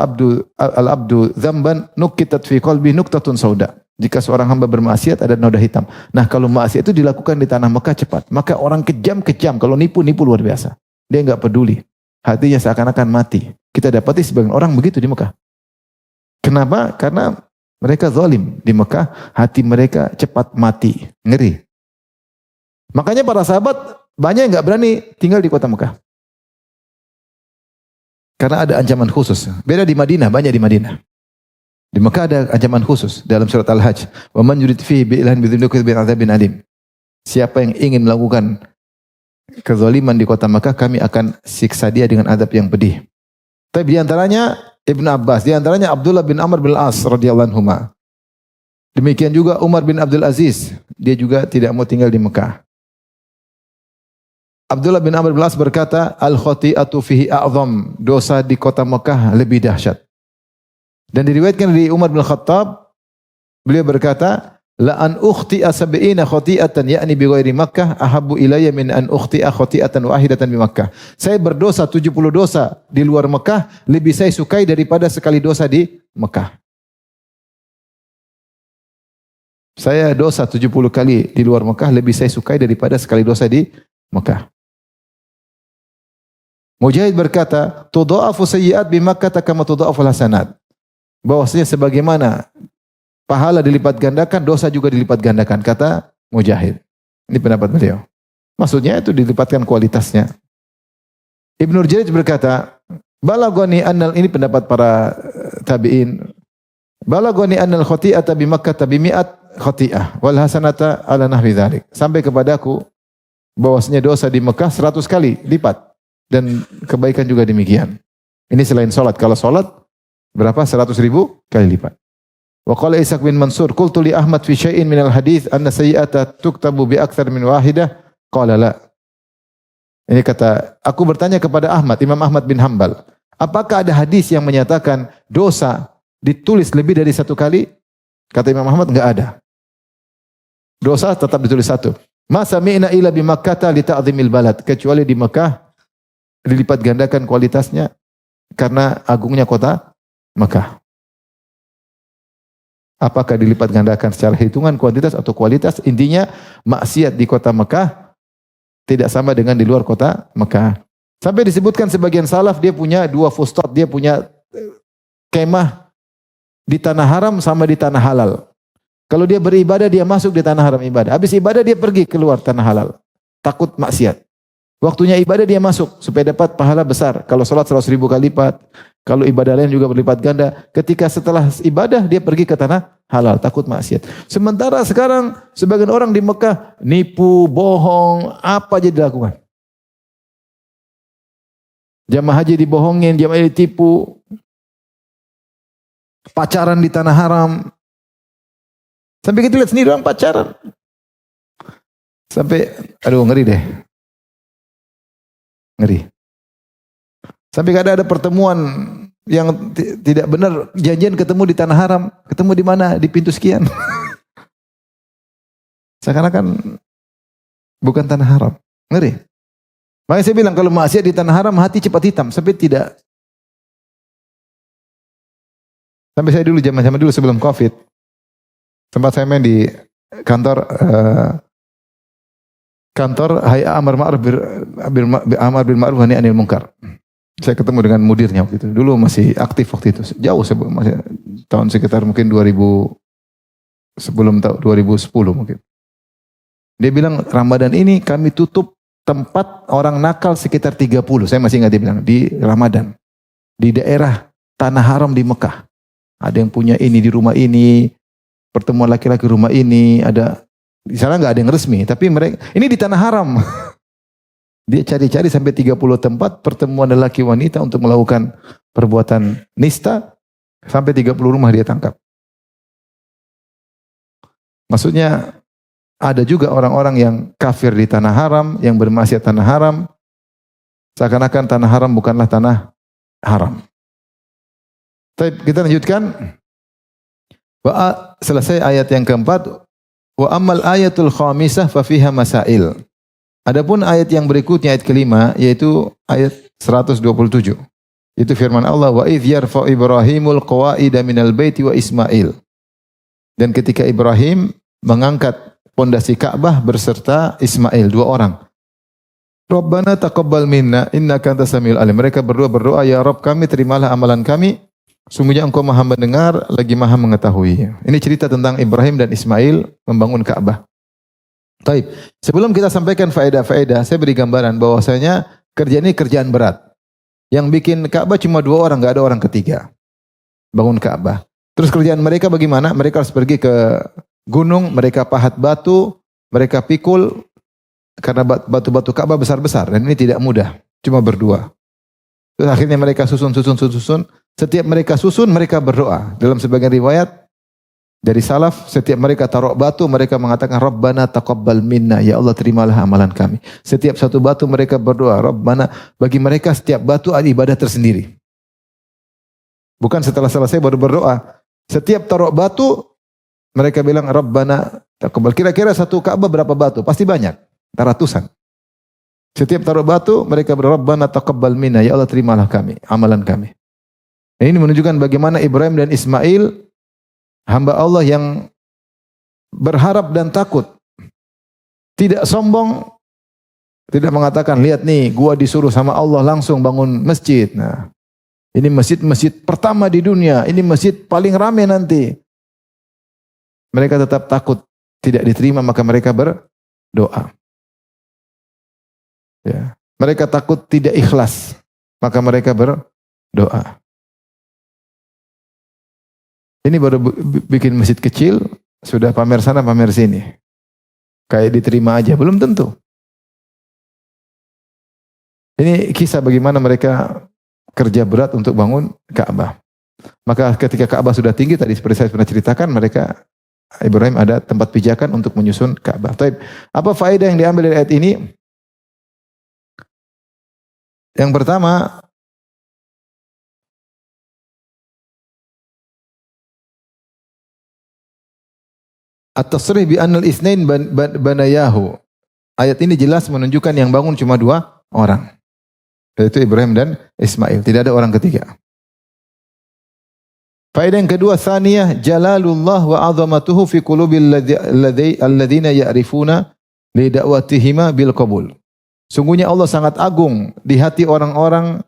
al-abdu dzamban nukitat fi qalbi nuqtatun sauda." Jika seorang hamba bermaksiat ada noda hitam. Nah, kalau maksiat itu dilakukan di tanah Mekah cepat, maka orang kejam-kejam, kalau nipu luar biasa. Dia enggak peduli. Hatinya seakan-akan mati. Kita dapati sebagian orang begitu di Mekah. Kenapa? Karena mereka zalim di Mekah, hati mereka cepat mati, ngeri. Makanya para sahabat banyak yang enggak berani tinggal di kota Mekah. Karena ada ancaman khusus. Beda di Madinah, banyak di Madinah. Di Mekah ada ancaman khusus dalam surat Al-Hajj. Wa man yurid fihi bi ilhan bidzunnuki bi adzabin alim. Siapa yang ingin melakukan kezaliman di kota Mekah, kami akan siksa dia dengan azab yang pedih. Tapi di antaranya Ibnu Abbas, di antaranya Abdullah bin Amr bin As radhiyallahu anhuma. Demikian juga Umar bin Abdul Aziz, dia juga tidak mau tinggal di Mekah. Abdullah bin Amr bin As berkata, al-khati'atu fihi a'zam, dosa di kota Mekah lebih dahsyat. Dan diriwayatkan dari Umar bin Khattab, beliau berkata, la an ukhti'a sab'ina khati'atan ya'ni bi ghairi Makkah ahabbu ilayya min an ukhti'a khati'atan wahidatan bi Makkah. Saya berdosa 70 dosa di luar Mekah lebih saya sukai daripada sekali dosa di Mekah. Saya dosa 70 kali di luar Mekah lebih saya sukai daripada sekali dosa di Mekah. Mujahid berkata, tudha'afu sayyi'at bi Makkah kama tudha'aful hasanat. Bahwasanya sebagaimana pahala dilipat gandakan, dosa juga dilipat gandakan, kata Mujahid. Ini pendapat beliau. Maksudnya itu dilipatkan kualitasnya. Ibnu Jurayj berkata, balagoni annal, ini pendapat para tabi'in. Balagoni annal khati'ata bi Makkah bi mi'at khati'ah wal hasanata ala nahwi dzalik. Sampai kepadaku bahwasanya dosa di Mekah 100 kali lipat dan kebaikan juga demikian. Ini selain salat. Kalau salat berapa? 100.000 kali lipat. Wa qala Ishaq bin Mansur, qultu li Ahmad fi syai'in min al-hadits anna sayyi'ata tuktabu bi aktsar min wahidah, qala la. Ini kata, aku bertanya kepada Ahmad, Imam Ahmad bin Hanbal, apakah ada hadis yang menyatakan dosa ditulis lebih dari satu kali? Kata Imam Ahmad, enggak ada. Dosa tetap ditulis satu. Ma sami'na illa bi Makkah li ta'zimil balad, kecuali di Mekah dilipat gandakan kualitasnya karena agungnya kota Mekah. Apakah dilipat gandakan secara hitungan kuantitas atau kualitas? Intinya maksiat di kota Mekah tidak sama dengan di luar kota Mekah. Sampai disebutkan sebagian salaf dia punya 2 fustat, dia punya kemah di tanah haram sama di tanah halal. Kalau dia beribadah dia masuk di tanah haram ibadah. Habis ibadah dia pergi keluar tanah halal. Takut maksiat. Waktunya ibadah dia masuk supaya dapat pahala besar. Kalau salat 100.000 kali lipat. Kalau ibadah lain juga berlipat ganda. Ketika setelah ibadah dia pergi ke tanah halal, takut maksiat. Sementara sekarang sebagian orang di Mekah nipu, bohong, apa aja dilakukan. Jamaah haji dibohongin, jamaah ditipu. Pacaran di tanah haram. Sampai kita lihat sendiri orang pacaran. Sampai aduh ngeri deh. Ngeri. Sampai kadang ada pertemuan yang tidak benar, janjian ketemu di tanah haram, ketemu di mana? Di pintu sekian. Seakan-akan bukan tanah haram. Ngeri. Makanya saya bilang kalau maksiat di tanah haram hati cepat hitam, sampai tidak. Sampai saya dulu zaman dulu sebelum Covid, tempat saya main di kantor Hay'a Amar bil Ma'ruf wa Nahy 'anil Munkar. Saya ketemu dengan mudirnya waktu itu. Dulu masih aktif waktu itu. Jauh sebelum masih tahun sekitar mungkin 2000 sebelum tahun 2010 mungkin. Dia bilang Ramadan ini kami tutup tempat orang nakal sekitar 30. Saya masih ingat dia bilang di Ramadan. Di daerah Tanah Haram di Mekah. Ada yang punya ini di rumah ini, pertemuan laki-laki rumah ini, ada di sana enggak ada yang resmi, tapi mereka ini di Tanah Haram. Dia cari-cari sampai 30 tempat pertemuan lelaki wanita untuk melakukan perbuatan nista. Sampai 30 rumah dia tangkap. Maksudnya ada juga orang-orang yang kafir di tanah haram, yang bermaksiat tanah haram. Seakan-akan tanah haram bukanlah tanah haram. Kita lanjutkan. Selesai ayat yang keempat. Wa ammal ayatul khamisah fa fiha masail. Adapun ayat yang berikutnya, ayat kelima, yaitu ayat 127. Itu firman Allah, wa idh yarfa'u Ibrahimul qawa'ida minal baiti wa Ismail. Dan ketika Ibrahim mengangkat pondasi Ka'bah berserta Ismail, 2 orang. Rabbana taqabbal minna innaka antas samiul alim. Mereka berdua berdoa, ya Rabb kami, terimalah amalan kami. Sungguhnya engkau maha mendengar, lagi maha mengetahui. Ini cerita tentang Ibrahim dan Ismail membangun Ka'bah. Baik, sebelum kita sampaikan faedah-faedah, saya beri gambaran bahwasanya kerjaan ini kerjaan berat. Yang bikin Ka'bah cuma 2 orang, enggak ada orang ketiga. Bangun Ka'bah. Terus kerjaan mereka bagaimana? Mereka harus pergi ke gunung, mereka pahat batu, mereka pikul, karena batu-batu Ka'bah besar-besar dan ini tidak mudah, cuma berdua. Terus akhirnya mereka susun. Setiap mereka susun, mereka berdoa. Dalam sebagian riwayat dari salaf, setiap mereka taruh batu, mereka mengatakan, Rabbana taqabbal minna, ya Allah terimalah amalan kami. Setiap satu batu mereka berdoa, Rabbana, bagi mereka setiap batu ada ibadah tersendiri. Bukan setelah selesai baru berdoa. Setiap taruh batu, mereka bilang, Rabbana taqabbal. Kira-kira satu Ka'bah berapa batu? Pasti banyak, ratusan. Setiap taruh batu, mereka berdoa, Rabbana taqabbal minna, ya Allah terimalah kami, amalan kami. Ini menunjukkan bagaimana Ibrahim dan Ismail hamba Allah yang berharap dan takut. Tidak sombong, tidak mengatakan, lihat nih, gua disuruh sama Allah langsung bangun masjid. Nah, ini masjid pertama di dunia, ini masjid paling ramai nanti. Mereka tetap takut tidak diterima, maka mereka berdoa. Ya. Mereka takut tidak ikhlas, maka mereka berdoa. Ini baru bikin masjid kecil, sudah pamer sana, pamer sini. Kayak diterima aja, belum tentu. Ini kisah bagaimana mereka kerja berat untuk bangun Ka'bah. Maka ketika Ka'bah sudah tinggi, tadi seperti saya pernah ceritakan, Ibrahim ada tempat pijakan untuk menyusun Ka'bah. Apa faedah yang diambil dari ayat ini? Yang pertama, at-tasrih bi annal itsnain banayahu. Ayat ini jelas menunjukkan yang bangun cuma dua orang. Yaitu Ibrahim dan Ismail. Tidak ada orang ketiga. Faedah yang kedua, tsaniyah jalalullah wa 'azamatuhu fi qulubil ladzina ya'rifuna li da'watihima bil qabul. Sungguhnya Allah sangat agung di hati orang-orang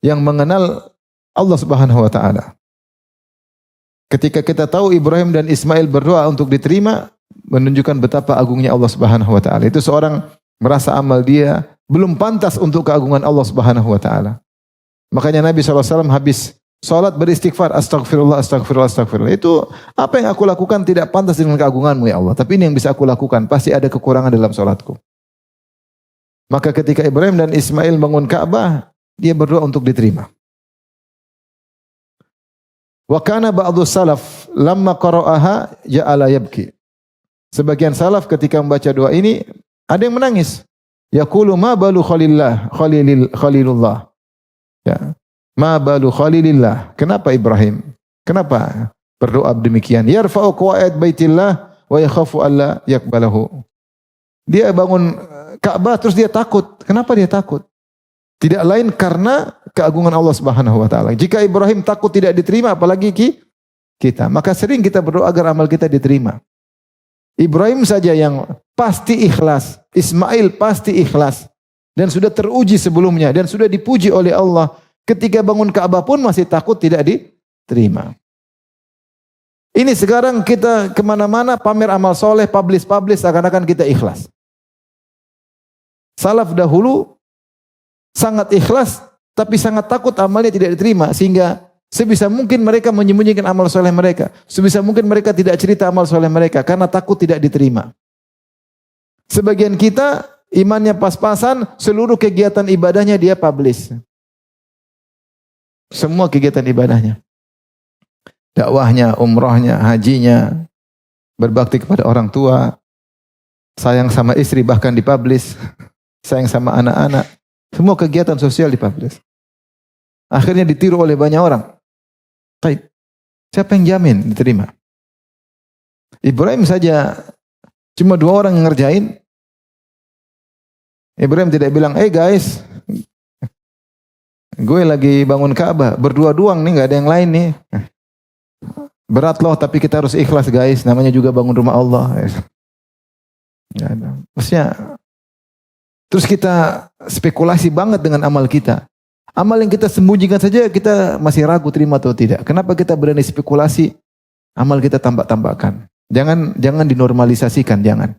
yang mengenal Allah Subhanahu wa taala. Ketika kita tahu Ibrahim dan Ismail berdoa untuk diterima, menunjukkan betapa agungnya Allah Subhanahu wa taala. Itu seorang merasa amal dia belum pantas untuk keagungan Allah Subhanahu wa taala. Makanya Nabi SAW habis salat beristighfar, astagfirullah, astagfirullah, astagfirullah. Itu apa yang aku lakukan tidak pantas dengan keagunganmu ya Allah. Tapi ini yang bisa aku lakukan, pasti ada kekurangan dalam salatku. Maka ketika Ibrahim dan Ismail bangun Ka'bah, dia berdoa untuk diterima. Wa kana ba'du salaf lamma qara'aha ja'ala yabki. Sebagian salaf ketika membaca doa ini ada yang menangis. Yaqulu ma balu khalilullah. Ya. Ma balu khalilillah. Kenapa Ibrahim? Kenapa berdoa demikian? Yarfa'u qawaid baitillah wa yakhafu alla yaqbalahu. Dia bangun Ka'bah terus dia takut. Kenapa dia takut? Tidak lain karena keagungan Allah Subhanahu wa taala. Jika Ibrahim takut tidak diterima, apalagi kita. Maka sering kita berdoa agar amal kita diterima. Ibrahim saja yang pasti ikhlas, Ismail pasti ikhlas dan sudah teruji sebelumnya dan sudah dipuji oleh Allah. Ketika bangun Ka'bah pun masih takut tidak diterima. Ini sekarang kita kemana-mana pamer amal soleh, publish seakan-akan kita ikhlas. Salaf dahulu sangat ikhlas, tapi sangat takut amalnya tidak diterima. Sehingga sebisa mungkin mereka menyembunyikan amal soleh mereka. Sebisa mungkin mereka tidak cerita amal soleh mereka, karena takut tidak diterima. Sebagian kita, imannya pas-pasan, seluruh kegiatan ibadahnya dia publish. Semua kegiatan ibadahnya. Dakwahnya, umrahnya, hajinya, berbakti kepada orang tua, sayang sama istri bahkan dipublish, sayang sama anak-anak. Semua kegiatan sosial dipublish. Akhirnya ditiru oleh banyak orang. Baik. Siapa yang jamin diterima? Ibrahim saja cuma 2 orang yang ngerjain. Ibrahim tidak bilang, guys, gue lagi bangun Ka'bah, berdua doang nih, gak ada yang lain nih. Berat loh, tapi kita harus ikhlas guys, namanya juga bangun rumah Allah. Gak ada. Maksudnya, terus kita spekulasi banget dengan amal kita. Amal yang kita sembunyikan saja kita masih ragu terima atau tidak. Kenapa kita berani spekulasi? Amal kita tambah-tambahkan. Jangan dinormalisasikan, jangan.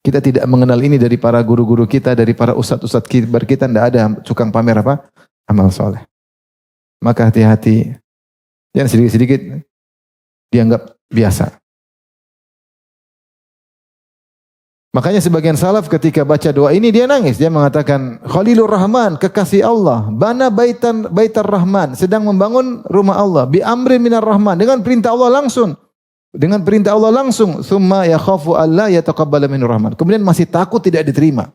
Kita tidak mengenal ini dari para guru-guru kita, dari para ustadz-ustadz kibar kita, tidak ada tukang pamer apa? Amal soleh. Maka hati-hati. Jangan sedikit-sedikit dianggap biasa. Makanya sebagian salaf ketika baca doa ini dia nangis. Dia mengatakan, Khalilur Rahman, kekasih Allah, bana baitar Rahman, sedang membangun rumah Allah, bi amrin minar Rahman, dengan perintah Allah langsung. Dengan perintah Allah langsung, summa yakhafu alla yataqabbala minur Rahman. Kemudian masih takut tidak diterima.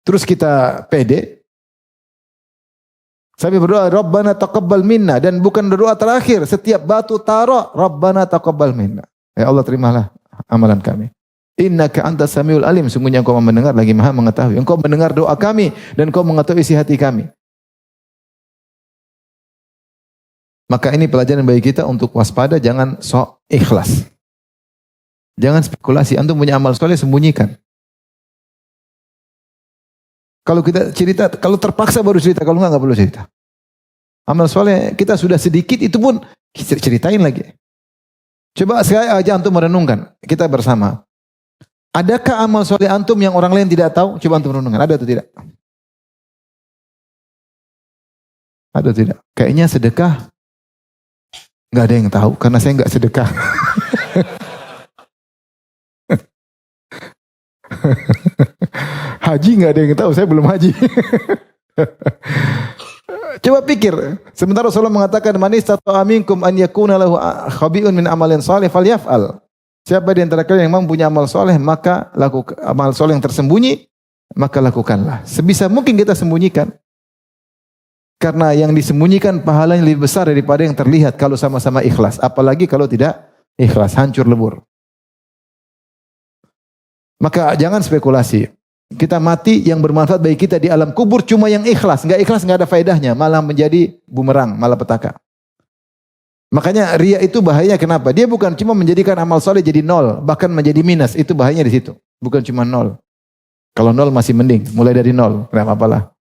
Terus kita pede. Sampai berdoa, Rabbana taqabbal minna, dan bukan doa terakhir, setiap batu taruh, Rabbana taqabbal minna. Ya Allah, terimalah amalan kami. Innaka antas samiul alim, sungguhnya Engkau mendengar lagi Maha mengetahui. Engkau mendengar doa kami dan Engkau mengetahui isi hati kami. Maka ini pelajaran bagi kita untuk waspada, jangan sok ikhlas. Jangan spekulasi, antum punya amal soleh sembunyikan. Kalau kita cerita, kalau terpaksa baru cerita, kalau enggak perlu cerita. Amal soleh kita sudah sedikit, itu pun ceritain lagi. Coba sekali aja antum merenungkan, kita bersama. Adakah amal soleh antum yang orang lain tidak tahu? Coba antum renungkan, ada atau tidak? Ada atau tidak? Kayaknya sedekah nggak ada yang tahu, karena saya nggak sedekah. Haji nggak ada yang tahu, saya belum haji. Coba pikir, sementara Rasulullah mengatakan, man istata'a minkum an yakuna lahu khabi'un min amalin salih falyaf'al. Siapa di antara kalian yang mampu punya amal soleh, maka lakukan amal soleh yang tersembunyi, maka lakukanlah. Sebisa mungkin kita sembunyikan. Karena yang disembunyikan pahalanya lebih besar daripada yang terlihat kalau sama-sama ikhlas. Apalagi kalau tidak ikhlas, hancur lebur. Maka jangan spekulasi. Kita mati yang bermanfaat bagi kita di alam kubur cuma yang ikhlas. Enggak ikhlas enggak ada faedahnya, malah menjadi bumerang, malah petaka. Makanya riya itu bahaya, kenapa? Dia bukan cuma menjadikan amal soleh jadi nol, bahkan menjadi minus. Itu bahayanya di situ. Bukan cuma nol. Kalau nol masih mending, mulai dari nol, enggak apa-apalah.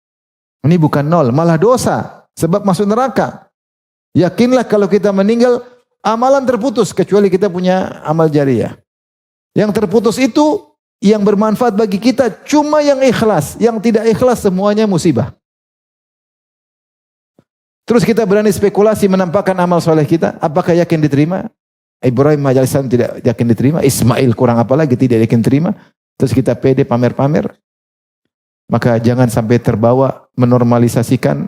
Ini bukan nol, malah dosa, sebab masuk neraka. Yakinlah kalau kita meninggal, amalan terputus, kecuali kita punya amal jariyah. Yang terputus itu, yang bermanfaat bagi kita, cuma yang ikhlas. Yang tidak ikhlas, semuanya musibah. Terus kita berani spekulasi menampakkan amal soleh kita, apakah yakin diterima? Ibrahim alaihissalam tidak yakin diterima, Ismail kurang apa lagi tidak yakin diterima. Terus kita pede pamer-pamer. Maka jangan sampai terbawa menormalisasikan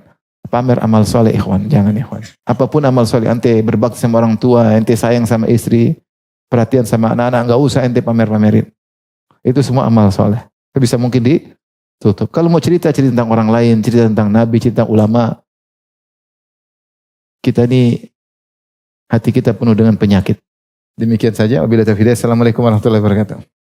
pamer amal soleh, ikhwan. Jangan, ikhwan. Apapun amal soleh, ente berbakti sama orang tua, ente sayang sama istri, perhatian sama anak-anak, enggak usah ente pamer-pamerin. Itu semua amal soleh. Bisa mungkin ditutup. Kalau mau cerita tentang orang lain, cerita tentang nabi, cerita tentang ulama, kita ini hati kita penuh dengan penyakit. Demikian saja. Wabillahi taufiq. Assalamualaikum warahmatullahi wabarakatuh.